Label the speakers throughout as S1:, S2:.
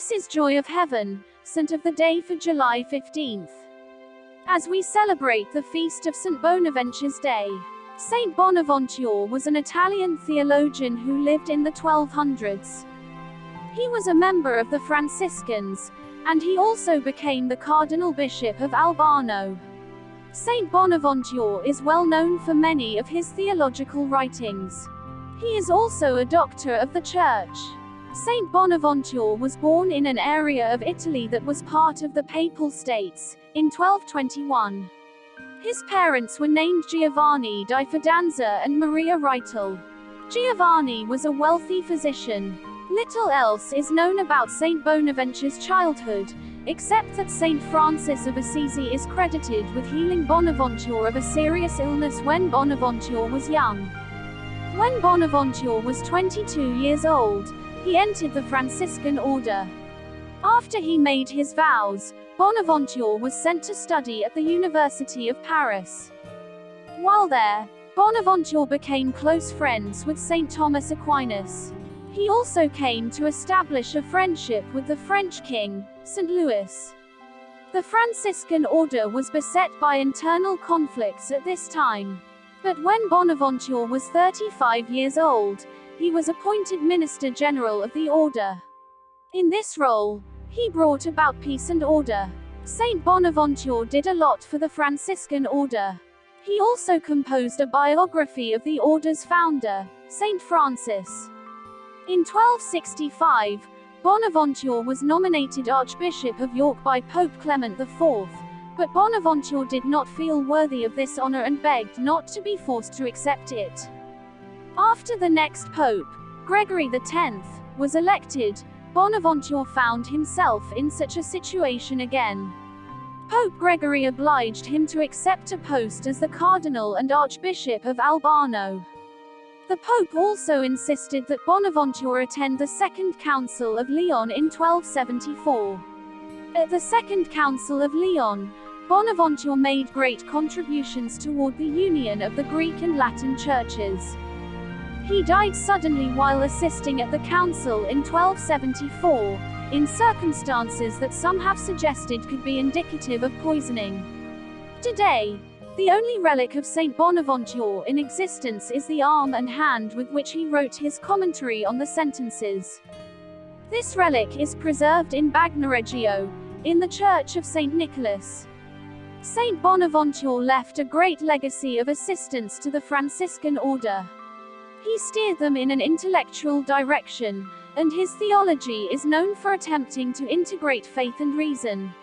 S1: This is Joy of Heaven, Saint of the Day for July 15th. As we celebrate the feast of St Bonaventure's Day. St Bonaventure was an Italian theologian who lived in the 1200s. He was a member of the Franciscans, and he also became the Cardinal Bishop of Albano. St Bonaventure is well known for many of his theological writings. He is also a doctor of the Church. St Bonaventure was born in an area of Italy that was part of the Papal States, in 1221. His parents were named Giovanni di Fidanza and Maria Ritell. Giovanni was a wealthy physician. Little else is known about St Bonaventure's childhood, except that St Francis of Assisi is credited with healing Bonaventure of a serious illness when Bonaventure was young. When Bonaventure was 22 years old, he entered the Franciscan order. After he made his vows, Bonaventure was sent to study at the University of Paris. While there, Bonaventure became close friends with St Thomas Aquinas. He also came to establish a friendship with the French king, St Louis. The Franciscan order was beset by internal conflicts at this time. But when Bonaventure was 35 years old, he was appointed Minister General of the order. In this role, he brought about peace and order. St Bonaventure did a lot for the Franciscan order. He also composed a biography of the order's founder, St Francis. In 1265, Bonaventure was nominated Archbishop of York by Pope Clement IV, but Bonaventure did not feel worthy of this honor and begged not to be forced to accept it. After the next Pope, Gregory X, was elected, Bonaventure found himself in such a situation again. Pope Gregory obliged him to accept a post as the Cardinal and Archbishop of Albano. The Pope also insisted that Bonaventure attend the Second Council of Lyon in 1274. At the Second Council of Lyon, Bonaventure made great contributions toward the union of the Greek and Latin churches. He died suddenly while assisting at the council in 1274, in circumstances that some have suggested could be indicative of poisoning. Today, the only relic of St Bonaventure in existence is the arm and hand with which he wrote his commentary on the sentences. This relic is preserved in Bagnoregio, in the Church of St Nicholas. St Bonaventure left a great legacy of assistance to the Franciscan order. He steered them in an intellectual direction, and his theology is known for attempting to integrate faith and reason.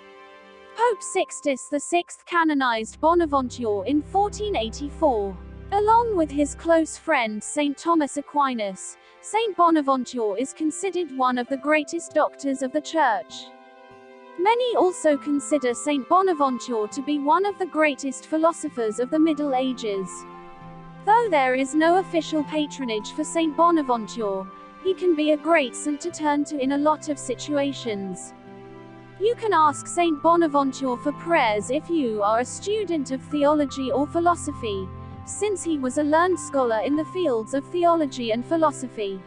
S1: Pope Sixtus VI canonized Bonaventure in 1484. Along with his close friend St Thomas Aquinas, St Bonaventure is considered one of the greatest doctors of the Church. Many also consider St Bonaventure to be one of the greatest philosophers of the Middle Ages. Though there is no official patronage for St Bonaventure, he can be a great saint to turn to in a lot of situations. You can ask St Bonaventure for prayers if you are a student of theology or philosophy, since he was a learned scholar in the fields of theology and philosophy.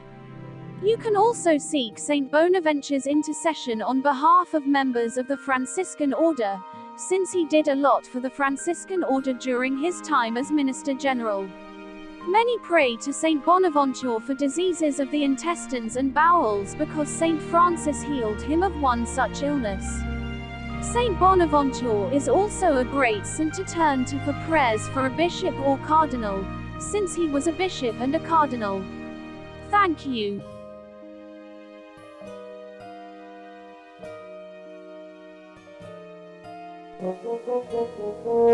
S1: You can also seek St Bonaventure's intercession on behalf of members of the Franciscan order, since he did a lot for the Franciscan order during his time as Minister General. Many pray to St Bonaventure for diseases of the intestines and bowels because St Francis healed him of one such illness. St Bonaventure is also a great saint to turn to for prayers for a bishop or cardinal, since he was a bishop and a cardinal. Thank you.
S2: Oh,